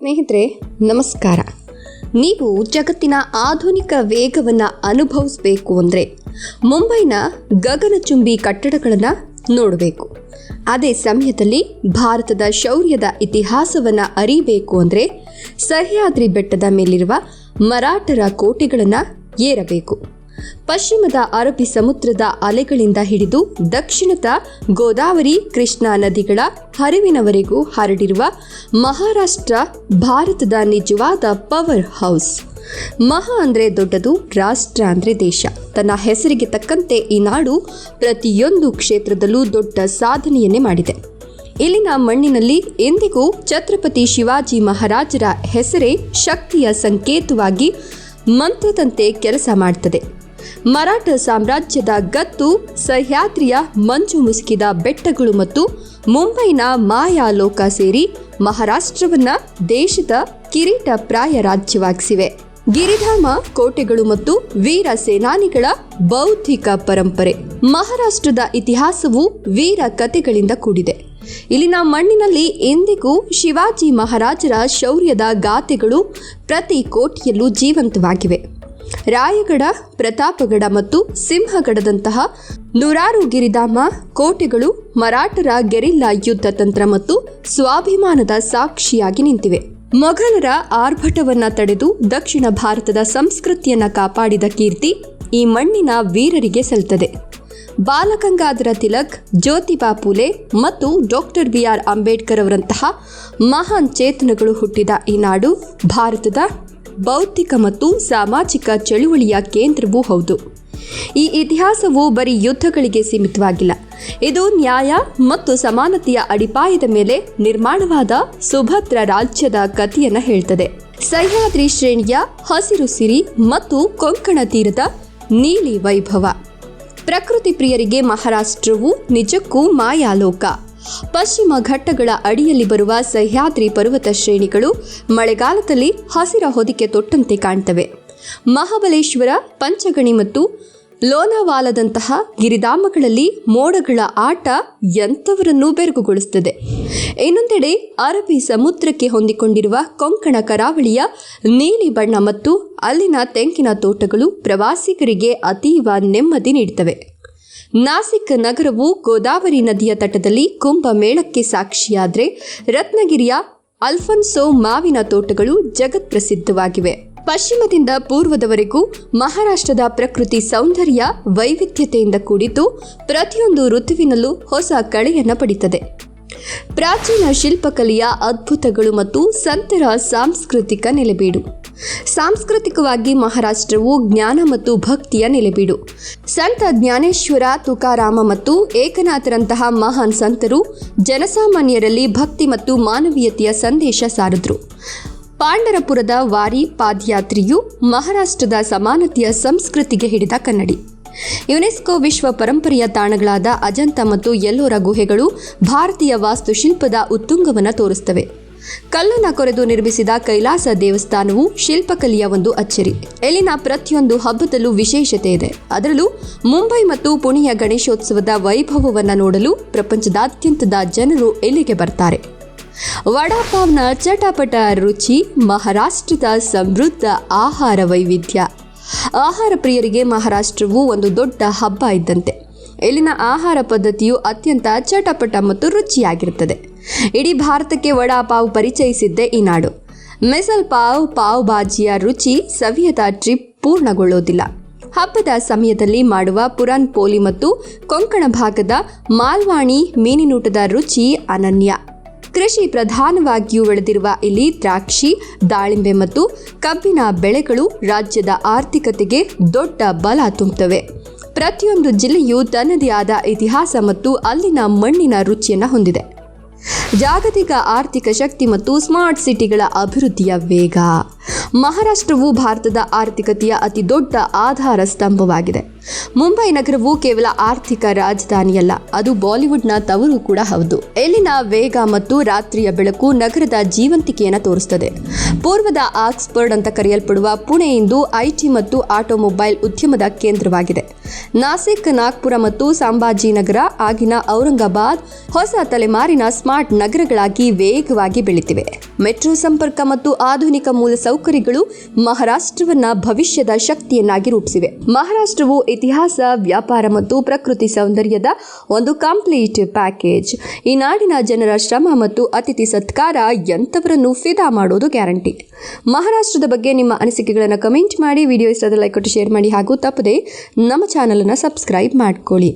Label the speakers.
Speaker 1: ಸ್ನೇಹಿತರೆ ನಮಸ್ಕಾರ. ನೀವು ಜಗತ್ತಿನ ಆಧುನಿಕ ವೇಗವನ್ನು ಅನುಭವಿಸಬೇಕು ಅಂದರೆ ಮುಂಬೈನ ಗಗನಚುಂಬಿ ಕಟ್ಟಡಗಳನ್ನು ನೋಡಬೇಕು. ಅದೇ ಸಮಯದಲ್ಲಿ ಭಾರತದ ಶೌರ್ಯದ ಇತಿಹಾಸವನ್ನು ಅರಿಬೇಕು ಅಂದರೆ ಸಹ್ಯಾದ್ರಿ ಬೆಟ್ಟದ ಮೇಲಿರುವ ಮರಾಠರ ಕೋಟೆಗಳನ್ನು ಏರಬೇಕು. ಪಶ್ಚಿಮದ ಅರಬ್ಬಿ ಸಮುದ್ರದ ಅಲೆಗಳಿಂದ ಹಿಡಿದು ದಕ್ಷಿಣದ ಗೋದಾವರಿ ಕೃಷ್ಣಾ ನದಿಗಳ ಹರಿವಿನವರೆಗೂ ಹರಡಿರುವ ಮಹಾರಾಷ್ಟ್ರ ಭಾರತದ ನಿಜವಾದ ಪವರ್ ಹೌಸ್. ಮಹಾ ಅಂದರೆ ದೊಡ್ಡದು, ರಾಷ್ಟ್ರ ಅಂದರೆ ದೇಶ. ತನ್ನ ಹೆಸರಿಗೆ ತಕ್ಕಂತೆ ಈ ನಾಡು ಪ್ರತಿಯೊಂದು ಕ್ಷೇತ್ರದಲ್ಲೂ ದೊಡ್ಡ ಸಾಧನೆಯನ್ನೇ ಮಾಡಿದೆ. ಇಲ್ಲಿನ ಮಣ್ಣಿನಲ್ಲಿ ಎಂದಿಗೂ ಛತ್ರಪತಿ ಶಿವಾಜಿ ಮಹಾರಾಜರ ಹೆಸರೇ ಶಕ್ತಿಯ ಸಂಕೇತವಾಗಿ ಮಂತ್ರದಂತೆ ಕೆಲಸ ಮಾಡುತ್ತದೆ. ಮರಾಠ ಸಾಮ್ರಾಜ್ಯದ ಗತ್ತು, ಸಹ್ಯಾದ್ರಿಯ ಮಂಜು ಮುಸುಕಿದ ಬೆಟ್ಟಗಳು ಮತ್ತು ಮುಂಬೈನ ಮಾಯಾ ಲೋಕ ಸೇರಿ ಮಹಾರಾಷ್ಟ್ರವನ್ನ ದೇಶದ ಕಿರೀಟಪ್ರಾಯ ರಾಜ್ಯವಾಗಿಸಿವೆ. ಗಿರಿಧಾಮ, ಕೋಟೆಗಳು ಮತ್ತು ವೀರ ಸೇನಾನಿಗಳ ಬೌದ್ಧಿಕ ಪರಂಪರೆ. ಮಹಾರಾಷ್ಟ್ರದ ಇತಿಹಾಸವು ವೀರ ಕಥೆಗಳಿಂದ ಕೂಡಿದೆ. ಇಲ್ಲಿನ ಮಣ್ಣಿನಲ್ಲಿ ಎಂದಿಗೂ ಶಿವಾಜಿ ಮಹಾರಾಜರ ಶೌರ್ಯದ ಗಾಥೆಗಳು ಪ್ರತಿ ಕೋಟೆಯಲ್ಲೂ ಜೀವಂತವಾಗಿವೆ. ರಾಯಗಢ, ಪ್ರತಾಪಗಢ ಮತ್ತು ಸಿಂಹಗಢದಂತಹ ನೂರಾರು ಗಿರಿಧಾಮ ಕೋಟೆಗಳು ಮರಾಠರ ಗೆರಿಲ್ಲಾ ಯುದ್ಧ ತಂತ್ರ ಮತ್ತು ಸ್ವಾಭಿಮಾನದ ಸಾಕ್ಷಿಯಾಗಿ ನಿಂತಿವೆ. ಮೊಘಲರ ಆರ್ಭಟವನ್ನ ತಡೆದು ದಕ್ಷಿಣ ಭಾರತದ ಸಂಸ್ಕೃತಿಯನ್ನ ಕಾಪಾಡಿದ ಕೀರ್ತಿ ಈ ಮಣ್ಣಿನ ವೀರರಿಗೆ ಸಲ್ತದೆ. ಬಾಲಗಂಗಾಧರ ತಿಲಕ್, ಜ್ಯೋತಿಬಾ ಫುಲೆ ಮತ್ತು ಡಾಕ್ಟರ್ ಬಿ.ಆರ್. ಅಂಬೇಡ್ಕರ್ ಅವರಂತಹ ಮಹಾನ್ ಚೇತನಗಳು ಹುಟ್ಟಿದ ಈ ನಾಡು ಭಾರತದ ಬೌದ್ಧಿಕ ಮತ್ತು ಸಾಮಾಜಿಕ ಚಳುವಳಿಯ ಕೇಂದ್ರವೂ ಹೌದು. ಈ ಇತಿಹಾಸವು ಬರೀ ಯುದ್ಧಗಳಿಗೆ ಸೀಮಿತವಾಗಿಲ್ಲ. ಇದು ನ್ಯಾಯ ಮತ್ತು ಸಮಾನತೆಯ ಅಡಿಪಾಯದ ಮೇಲೆ ನಿರ್ಮಾಣವಾದ ಸುಭದ್ರ ರಾಜ್ಯದ ಕಥೆಯನ್ನು ಹೇಳ್ತದೆ. ಸಹ್ಯಾದ್ರಿ ಶ್ರೇಣಿಯ ಹಸಿರು ಸಿರಿ ಮತ್ತು ಕೊಂಕಣ ತೀರದ ನೀಲಿ ವೈಭವ. ಪ್ರಕೃತಿ ಪ್ರಿಯರಿಗೆ ಮಹಾರಾಷ್ಟ್ರವು ನಿಜಕ್ಕೂ ಮಾಯಾಲೋಕ. ಪಶ್ಚಿಮ ಘಟ್ಟಗಳ ಅಡಿಯಲ್ಲಿ ಬರುವ ಸಹ್ಯಾದ್ರಿ ಪರ್ವತ ಶ್ರೇಣಿಗಳು ಮಳೆಗಾಲದಲ್ಲಿ ಹಸಿರ ಹೊದಿಕೆ ತೊಟ್ಟಂತೆ ಕಾಣ್ತವೆ. ಮಹಾಬಲೇಶ್ವರ, ಪಂಚಗಣಿ ಮತ್ತು ಲೋನಾವಾಲದಂತಹ ಗಿರಿಧಾಮಗಳಲ್ಲಿ ಮೋಡಗಳ ಆಟ ಎಂಥವರನ್ನೂ ಬೆರಗುಗೊಳಿಸುತ್ತದೆ. ಇನ್ನೊಂದೆಡೆ ಅರಬ್ಬಿ ಸಮುದ್ರಕ್ಕೆ ಹೊಂದಿಕೊಂಡಿರುವ ಕೊಂಕಣ ಕರಾವಳಿಯ ನೀಲಿ ಬಣ್ಣ ಮತ್ತು ಅಲ್ಲಿನ ತೆಂಗಿನ ತೋಟಗಳು ಪ್ರವಾಸಿಗರಿಗೆ ಅತೀವ ನೆಮ್ಮದಿ ನೀಡುತ್ತವೆ. ನಾಸಿಕ್ ನಗರವು ಗೋದಾವರಿ ನದಿಯ ತಟದಲ್ಲಿ ಕುಂಭಮೇಳಕ್ಕೆ ಸಾಕ್ಷಿಯಾದರೆ ರತ್ನಗಿರಿಯ ಅಲ್ಫನ್ಸೋ ಮಾವಿನ ತೋಟಗಳು ಜಗತ್ ಪ್ರಸಿದ್ಧವಾಗಿವೆ. ಪಶ್ಚಿಮದಿಂದ ಪೂರ್ವದವರೆಗೂ ಮಹಾರಾಷ್ಟ್ರದ ಪ್ರಕೃತಿ ಸೌಂದರ್ಯ ವೈವಿಧ್ಯತೆಯಿಂದ ಕೂಡಿದ್ದು ಪ್ರತಿಯೊಂದು ಋತುವಿನಲ್ಲೂ ಹೊಸ ಕಳೆಯನ್ನು ಪಡೆಯುತ್ತದೆ. ಪ್ರಾಚೀನ ಶಿಲ್ಪಕಲೆಯ ಅದ್ಭುತಗಳು ಮತ್ತು ಸಂತರ ಸಾಂಸ್ಕೃತಿಕ ನೆಲೆಬೀಡು. ಸಾಂಸ್ಕೃತಿಕವಾಗಿ ಮಹಾರಾಷ್ಟ್ರವು ಜ್ಞಾನ ಮತ್ತು ಭಕ್ತಿಯ ನೆಲೆಬೀಡು. ಸಂತ ಜ್ಞಾನೇಶ್ವರ, ತುಕಾರಾಮ ಮತ್ತು ಏಕನಾಥರಂತಹ ಮಹಾನ್ ಸಂತರು ಜನಸಾಮಾನ್ಯರಲ್ಲಿ ಭಕ್ತಿ ಮತ್ತು ಮಾನವೀಯತೆಯ ಸಂದೇಶ ಸಾರಿದ್ರು. ಪಾಂಡರಪುರದ ವಾರಿ ಪಾದಯಾತ್ರೆಯು ಮಹಾರಾಷ್ಟ್ರದ ಸಮಾನತೆಯ ಸಂಸ್ಕೃತಿಗೆ ಹಿಡಿದ ಕನ್ನಡಿ. ಯುನೆಸ್ಕೋ ವಿಶ್ವ ಪರಂಪರೆಯ ತಾಣಗಳಾದ ಅಜಂತ ಮತ್ತು ಎಲ್ಲೋರ ಗುಹೆಗಳು ಭಾರತೀಯ ವಾಸ್ತುಶಿಲ್ಪದ ಉತ್ತುಂಗವನ್ನು ತೋರಿಸುತ್ತವೆ. ಕಲ್ಲನ್ನು ಕೊರೆದು ನಿರ್ಮಿಸಿದ ಕೈಲಾಸ ದೇವಸ್ಥಾನವು ಶಿಲ್ಪಕಲೆಯ ಒಂದು ಅಚ್ಚರಿ. ಇಲ್ಲಿನ ಪ್ರತಿಯೊಂದು ಹಬ್ಬದಲ್ಲೂ ವಿಶೇಷತೆ ಇದೆ. ಅದರಲ್ಲೂ ಮುಂಬೈ ಮತ್ತು ಪುಣೆಯ ಗಣೇಶೋತ್ಸವದ ವೈಭವವನ್ನು ನೋಡಲು ಪ್ರಪಂಚದಾದ್ಯಂತದ ಜನರು ಇಲ್ಲಿಗೆ ಬರ್ತಾರೆ. ವಡಾಪಾವ್ನ ಚಟಪಟ ರುಚಿ, ಮಹಾರಾಷ್ಟ್ರದ ಸಮೃದ್ಧ ಆಹಾರ ವೈವಿಧ್ಯ. ಆಹಾರ ಪ್ರಿಯರಿಗೆ ಮಹಾರಾಷ್ಟ್ರವು ಒಂದು ದೊಡ್ಡ ಹಬ್ಬ ಇದ್ದಂತೆ. ಇಲ್ಲಿನ ಆಹಾರ ಪದ್ಧತಿಯು ಅತ್ಯಂತ ಚಟಪಟ ಮತ್ತು ರುಚಿಯಾಗಿರುತ್ತದೆ. ಇಡೀ ಭಾರತಕ್ಕೆ ವಡಾಪಾವ್ ಪರಿಚಯಿಸಿದ್ದೇ ಈ ನಾಡು. ಮಿಸಲ್ ಪಾವ್, ಪಾವ್ ಭಾಜಿಯ ರುಚಿ ಸವಿಯದ ಟ್ರಿಪ್ ಪೂರ್ಣಗೊಳ್ಳೋದಿಲ್ಲ. ಹಬ್ಬದ ಸಮಯದಲ್ಲಿ ಮಾಡುವ ಪುರಾನ್ ಪೋಲಿ ಮತ್ತು ಕೊಂಕಣ ಭಾಗದ ಮಾಲ್ವಾಣಿ ಮೀನಿನೂಟದ ರುಚಿ ಅನನ್ಯ. ಕೃಷಿ ಪ್ರಧಾನವಾಗಿಯೂ ಬೆಳೆದಿರುವ ಇಲ್ಲಿ ದ್ರಾಕ್ಷಿ, ದಾಳಿಂಬೆ ಮತ್ತು ಕಬ್ಬಿನ ಬೆಳೆಗಳು ರಾಜ್ಯದ ಆರ್ಥಿಕತೆಗೆ ದೊಡ್ಡ ಬಲ ತುಂಬುತ್ತವೆ. ಪ್ರತಿಯೊಂದು ಜಿಲ್ಲೆಯೂ ತನ್ನದೇ ಆದ ಇತಿಹಾಸ ಮತ್ತು ಅಲ್ಲಿನ ಮಣ್ಣಿನ ರುಚಿಯನ್ನು ಹೊಂದಿದೆ. ಜಾಗತಿಕ ಆರ್ಥಿಕ ಶಕ್ತಿ ಮತ್ತು ಸ್ಮಾರ್ಟ್ ಸಿಟಿಗಳ ಅಭಿವೃದ್ಧಿಯ ವೇಗ. ಮಹಾರಾಷ್ಟ್ರವು ಭಾರತದ ಆರ್ಥಿಕತೆಯ ಅತಿ ದೊಡ್ಡ ಆಧಾರ ಸ್ತಂಭವಾಗಿದೆ. ಮುಂಬೈ ನಗರವು ಕೇವಲ ಆರ್ಥಿಕ ರಾಜಧಾನಿಯಲ್ಲ, ಅದು ಬಾಲಿವುಡ್ನ ತವರು ಕೂಡ ಹೌದು. ಇಲ್ಲಿನ ವೇಗ ಮತ್ತು ರಾತ್ರಿಯ ಬೆಳಕು ನಗರದ ಜೀವಂತಿಕೆಯನ್ನು ತೋರಿಸುತ್ತದೆ. ಪೂರ್ವದ ಆಕ್ಸ್ಫರ್ಡ್ ಅಂತ ಕರೆಯಲ್ಪಡುವ ಪುಣೆ ಇಂದು ಐಟಿ ಮತ್ತು ಆಟೋಮೊಬೈಲ್ ಉದ್ಯಮದ ಕೇಂದ್ರವಾಗಿದೆ. ನಾಸಿಕ್, ನಾಗ್ಪುರ ಮತ್ತು ಸಂಭಾಜಿನಗರ, ಆಗಿನ ಔರಂಗಾಬಾದ್ ಹೊಸ ತಲೆಮಾರಿನ ಸ್ಮಾರ್ಟ್ ನಗರಗಳಾಗಿ ವೇಗವಾಗಿ ಬೆಳೀತಿವೆ. ಮೆಟ್ರೋ ಸಂಪರ್ಕ ಮತ್ತು ಆಧುನಿಕ ಮೂಲಸೌಕರ್ಯಗಳು ಮಹಾರಾಷ್ಟ್ರವನ್ನ ಭವಿಷ್ಯದ ಶಕ್ತಿಯನ್ನಾಗಿ ರೂಪಿಸಿವೆ. ಮಹಾರಾಷ್ಟ್ರವು ಇತಿಹಾಸ, ವ್ಯಾಪಾರ ಮತ್ತು ಪ್ರಕೃತಿ ಸೌಂದರ್ಯದ ಒಂದು ಕಂಪ್ಲೀಟ್ ಪ್ಯಾಕೇಜ್. ಈ ನಾಡಿನ ಜನರ ಶ್ರಮ ಮತ್ತು ಅತಿಥಿ ಸತ್ಕಾರ ಎಂಥವರನ್ನು ಫಿದಾ ಮಾಡೋದು ಗ್ಯಾರಂಟಿ. ಮಹಾರಾಷ್ಟ್ರದ ಬಗ್ಗೆ ನಿಮ್ಮ ಅನಿಸಿಕೆಗಳನ್ನು ಕಮೆಂಟ್ ಮಾಡಿ, ವಿಡಿಯೋ ಇಷ್ಟದ ಲೈಕ್ ಕೊಟ್ಟು ಶೇರ್ ಮಾಡಿ ಹಾಗೂ ತಪ್ಪದೆ ನಮ್ಮ ಚಾನಲ್ ಅನ್ನು ಸಬ್ಸ್ಕ್ರೈಬ್ ಮಾಡ್ಕೊಳ್ಳಿ.